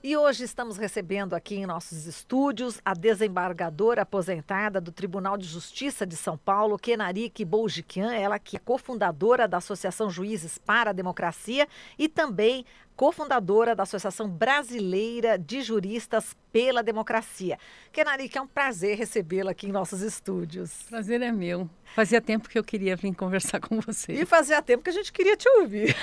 E hoje estamos recebendo aqui em nossos estúdios a desembargadora aposentada do Tribunal de Justiça de São Paulo, Kenarique Bourjikian, ela que é cofundadora da Associação Juízes para a Democracia e também cofundadora da Associação Brasileira de Juristas pela Democracia. Kenarique, é um prazer recebê-la aqui em nossos estúdios. Prazer é meu. Fazia tempo que eu queria vir conversar com você. E fazia tempo que a gente queria te ouvir.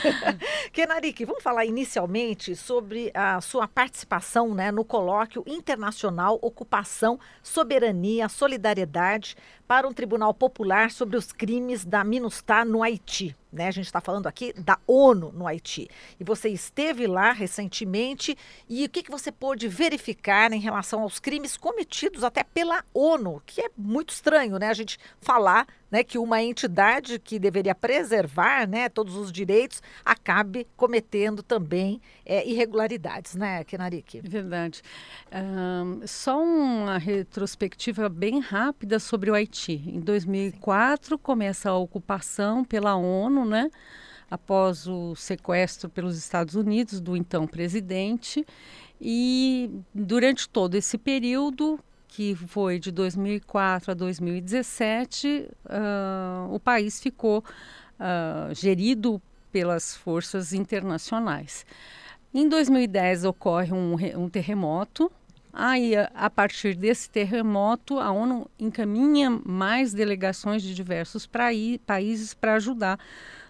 Kenarique, vamos falar inicialmente sobre a sua participação, né, no colóquio internacional Ocupação, Soberania, Solidariedade para um Tribunal Popular sobre os crimes da MINUSTAH no Haiti. Né? A gente está falando aqui da ONU no Haiti. E você esteve lá recentemente e o que você pôde verificar em relação aos crimes cometidos até pela ONU, que é muito estranho, né? A gente falar, né, que uma entidade que deveria preservar, né, todos os direitos acabe cometendo também irregularidades, né, Kenarique? Verdade. Só uma retrospectiva bem rápida sobre o Haiti. Em 2004 começa a ocupação pela ONU, né, após o sequestro pelos Estados Unidos do então presidente, e durante todo esse período, que foi de 2004 a 2017, o país ficou gerido pelas forças internacionais. Em 2010 ocorre um terremoto. Aí, a partir desse terremoto, a ONU encaminha mais delegações de diversos países para ajudar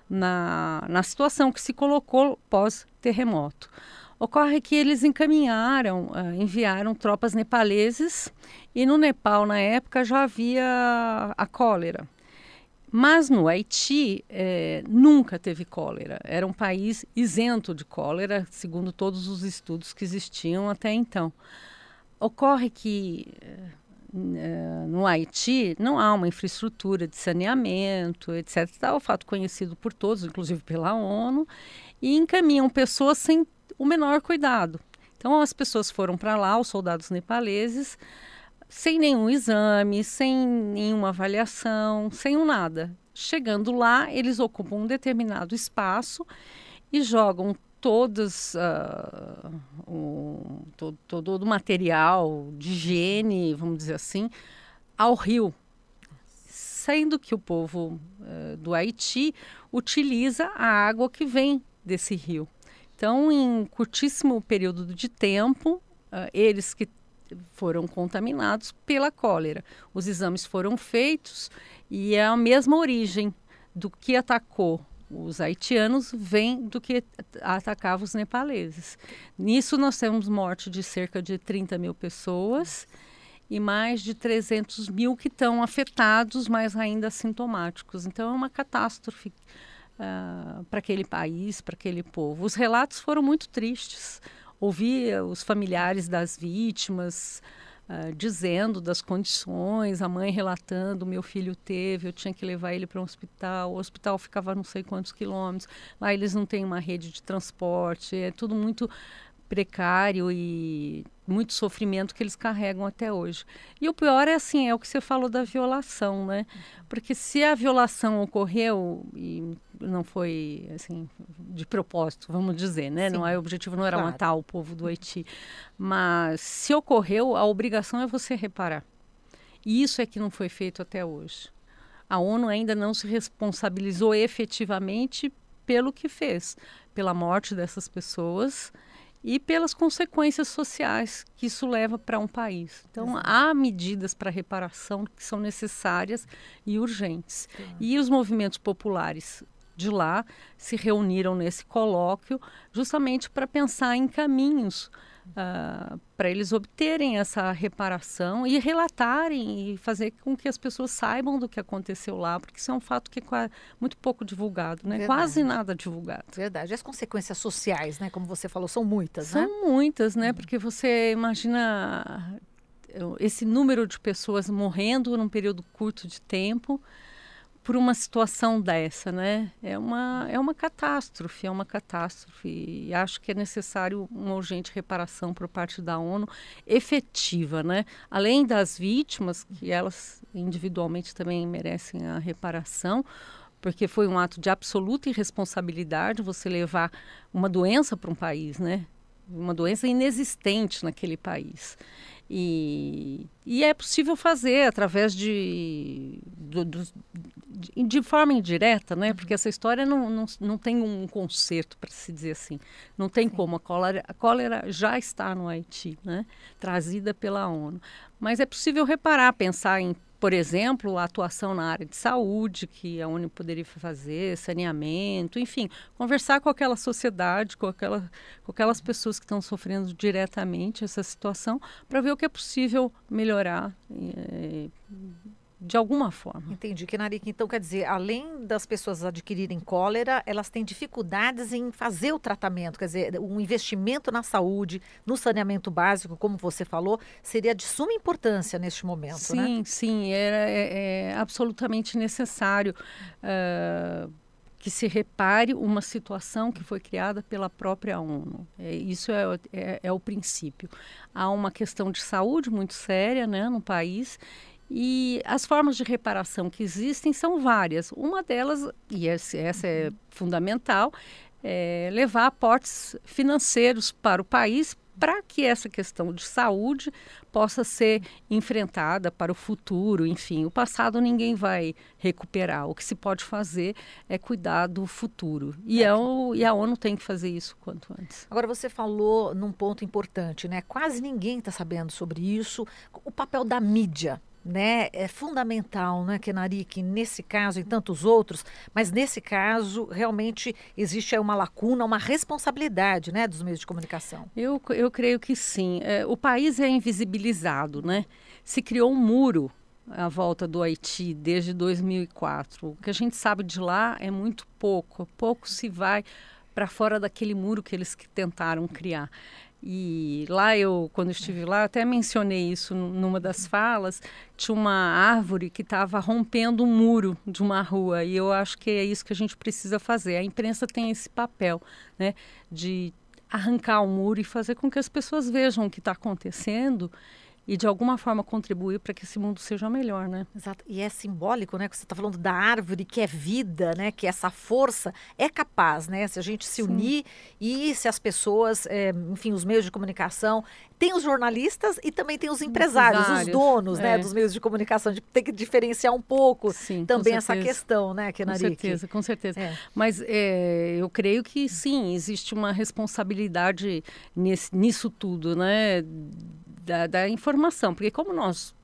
na situação que se colocou pós-terremoto. Ocorre que eles enviaram tropas nepaleses e no Nepal, na época, já havia a cólera. Mas no Haiti nunca teve cólera. Era um país isento de cólera, segundo todos os estudos que existiam até então. Ocorre que no Haiti não há uma infraestrutura de saneamento, etc. Tá, o fato conhecido por todos, inclusive pela ONU, e encaminham pessoas sem o menor cuidado. Então as pessoas foram para lá, os soldados nepaleses, sem nenhum exame, sem nenhuma avaliação, sem nada. Chegando lá, eles ocupam um determinado espaço e jogam todo o material de higiene, vamos dizer assim, ao rio. Sendo que o povo do Haiti utiliza a água que vem desse rio. Então, em curtíssimo período de tempo, eles que foram contaminados pela cólera. Os exames foram feitos e é a mesma origem do que atacou os haitianos vem do que atacava os nepaleses. Nisso nós temos morte de cerca de 30 mil pessoas e mais de 300 mil que estão afetados, mas ainda assintomáticos. Então é uma catástrofe para aquele país, para aquele povo. Os relatos foram muito tristes. Ouvi os familiares das vítimas dizendo das condições, a mãe relatando, meu filho teve, eu tinha que levar ele para um hospital, o hospital ficava a não sei quantos quilômetros, lá eles não têm uma rede de transporte, é tudo muito precário e muito sofrimento que eles carregam até hoje. E o pior é assim, é o que você falou da violação, né? Porque se a violação ocorreu e não foi assim de propósito, vamos dizer, né? Sim. Não é, o objetivo não era matar o povo do Haiti, mas se ocorreu, a obrigação é você reparar. E isso é que não foi feito até hoje. A ONU ainda não se responsabilizou efetivamente pelo que fez, pela morte dessas pessoas e pelas consequências sociais que isso leva para um país. Então, há medidas para reparação que são necessárias e urgentes. E os movimentos populares de lá se reuniram nesse colóquio justamente para pensar em caminhos para eles obterem essa reparação e relatarem e fazer com que as pessoas saibam do que aconteceu lá, porque isso é um fato que é muito pouco divulgado, né? Verdade. Quase nada divulgado. Verdade. E as consequências sociais, né? Como você falou, são muitas, né? São muitas, né? Porque você imagina esse número de pessoas morrendo num período curto de tempo por uma situação dessa, né? É uma catástrofe, e acho que é necessário uma urgente reparação por parte da ONU efetiva, né? Além das vítimas, que elas individualmente também merecem a reparação, porque foi um ato de absoluta irresponsabilidade você levar uma doença para um país, né? uma doença inexistente naquele país. E é possível fazer através de forma indireta, né? Porque essa história não tem um conserto, para se dizer assim. Não tem como. A cólera já está no Haiti, né? Trazida pela ONU. Mas é possível reparar, pensar em, por exemplo, a atuação na área de saúde, que a ONU poderia fazer, saneamento, enfim, conversar com aquela sociedade, com aquelas pessoas que estão sofrendo diretamente essa situação, para ver o que é possível melhorar de alguma forma. Entendi, Kenarique. Então, quer dizer, além das pessoas adquirirem cólera, elas têm dificuldades em fazer o tratamento. Quer dizer, um investimento na saúde, no saneamento básico, como você falou, seria de suma importância neste momento, sim, né? Sim, é absolutamente necessário que se repare uma situação que foi criada pela própria ONU. Isso é o princípio. Há uma questão de saúde muito séria, né, no país. E as formas de reparação que existem são várias. Uma delas, e essa é fundamental, é levar aportes financeiros para o país para que essa questão de saúde possa ser enfrentada para o futuro. Enfim, o passado ninguém vai recuperar. O que se pode fazer é cuidar do futuro. E a ONU tem que fazer isso quanto antes. Agora, você falou num ponto importante, né? Quase ninguém está sabendo sobre isso. O papel da mídia, né, é fundamental, né, Kenarique, nesse caso e tantos outros, mas nesse caso realmente existe aí uma lacuna, uma responsabilidade, né, dos meios de comunicação. Eu creio que sim. O país é invisibilizado, né? Se criou um muro à volta do Haiti desde 2004. O que a gente sabe de lá é muito pouco. Pouco se vai para fora daquele muro que eles tentaram criar. E lá quando estive lá, até mencionei isso numa das falas, tinha uma árvore que estava rompendo um muro de uma rua, e eu acho que é isso que a gente precisa fazer. A imprensa tem esse papel, né, de arrancar o muro e fazer com que as pessoas vejam o que está acontecendo e de alguma forma contribuir para que esse mundo seja melhor, né? Exato. E é simbólico, né? Que você está falando da árvore, que é vida, né? Que essa força é capaz, né? Se a gente se unir e se as pessoas, enfim, os meios de comunicação, tem os jornalistas e também tem os empresários, os donos, né? Dos meios de comunicação. A gente tem que diferenciar um pouco também essa questão, né, Kenarique? Com certeza. Mas eu creio que sim, existe uma responsabilidade nisso tudo, né? Da informação, porque como nós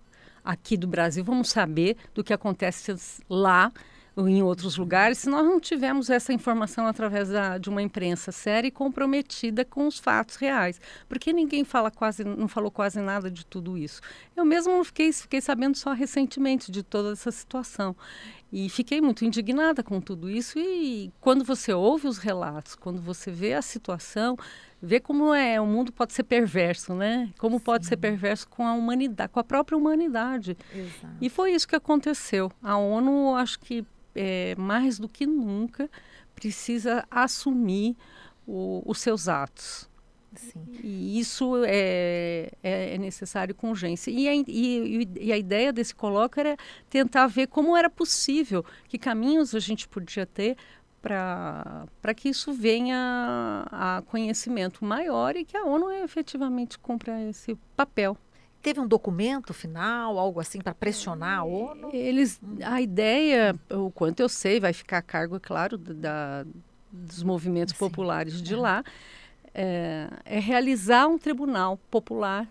aqui do Brasil vamos saber do que acontece lá ou em outros lugares, se nós não tivermos essa informação através de uma imprensa séria e comprometida com os fatos reais, porque ninguém não falou quase nada de tudo isso. Eu mesmo fiquei sabendo só recentemente de toda essa situação. E fiquei muito indignada com tudo isso. E quando você ouve os relatos, quando você vê a situação, vê como o mundo pode ser perverso, né? Como pode ser perverso com a humanidade, com a própria humanidade. Exato. E foi isso que aconteceu. A ONU, acho que mais do que nunca, precisa assumir os seus atos. Sim. E isso é necessário com urgência. E a ideia desse colóquio era tentar ver como era possível, que caminhos a gente podia ter para que isso venha a conhecimento maior e que a ONU efetivamente cumpra esse papel. Teve um documento final, algo assim, para pressionar a ONU? A ideia, o quanto eu sei, vai ficar a cargo, é claro, dos movimentos populares de lá, é realizar um tribunal popular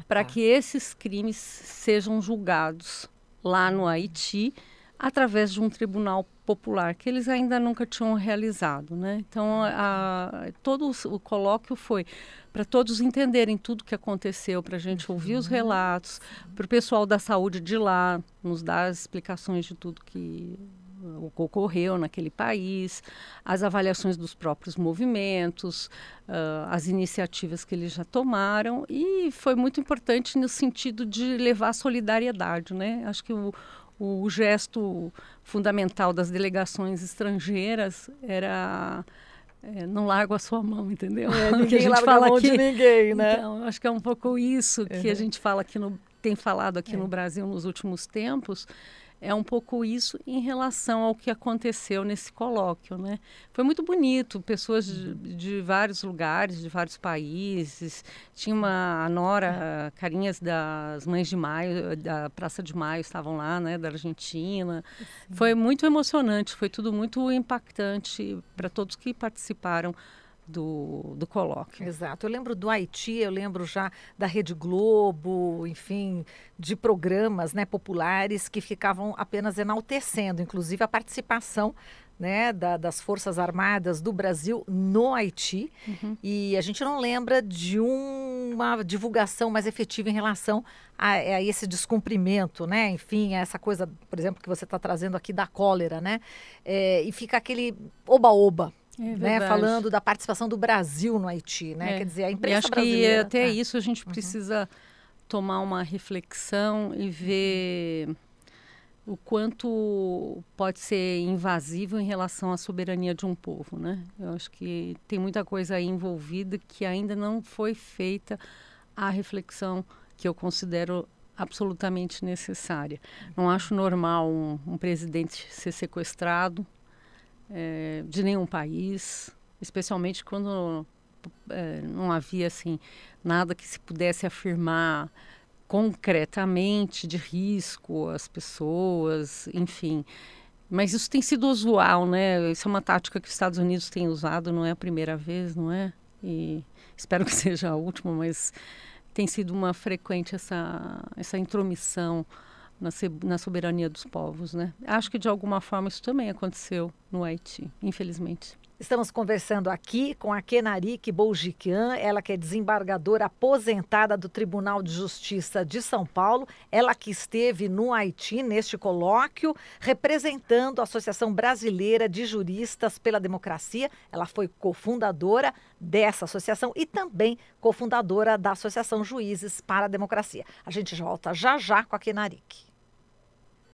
para que esses crimes sejam julgados lá no Haiti através de um tribunal popular que eles ainda nunca tinham realizado, né? Então, todo o colóquio foi para todos entenderem tudo o que aconteceu, para a gente ouvir os relatos, para o pessoal da saúde de lá nos dar as explicações de tudo que ocorreu naquele país, as avaliações dos próprios movimentos, as iniciativas que eles já tomaram, e foi muito importante no sentido de levar solidariedade, né? Acho que o gesto fundamental das delegações estrangeiras era não largo a sua mão, entendeu? Ninguém larga a mão de ninguém, né? Então, acho que é um pouco isso que a gente fala tem falado aqui no Brasil nos últimos tempos. é um pouco isso em relação ao que aconteceu nesse colóquio, né? Foi muito bonito, pessoas de vários lugares, de vários países. Tinha a Nora, carinhas das Mães de Maio, da Praça de Maio, estavam lá, né, da Argentina. Foi muito emocionante, foi tudo muito impactante para todos que participaram do colóquio. Exato. Eu lembro do Haiti, eu lembro já da Rede Globo, enfim, de programas, né, populares que ficavam apenas enaltecendo, inclusive a participação, né, das Forças Armadas do Brasil no Haiti. E a gente não lembra de uma divulgação mais efetiva em relação a esse descumprimento, né? Enfim, a essa coisa, por exemplo, que você está trazendo aqui da cólera, né? E fica aquele oba-oba. Né, falando da participação do Brasil no Haiti, né? Quer dizer, a imprensa brasileira... E acho que até isso a gente precisa tomar uma reflexão e ver o quanto pode ser invasivo em relação à soberania de um povo, né? Eu acho que tem muita coisa aí envolvida que ainda não foi feita a reflexão que eu considero absolutamente necessária. Não acho normal um presidente ser sequestrado, de nenhum país, especialmente quando não havia assim nada que se pudesse afirmar concretamente de risco às pessoas, enfim. Mas isso tem sido usual, né? Isso é uma tática que os Estados Unidos têm usado, não é a primeira vez, não é? E espero que seja a última, mas tem sido uma frequente essa intromissão na soberania dos povos, né? Acho que de alguma forma isso também aconteceu no Haiti, infelizmente. Estamos conversando aqui com a Kenarik Boujikian, ela que é desembargadora aposentada do Tribunal de Justiça de São Paulo, ela que esteve no Haiti neste colóquio, representando a Associação Brasileira de Juristas pela Democracia. Ela foi cofundadora dessa associação e também cofundadora da Associação Juízes para a Democracia. A gente volta já já com a Kenarik.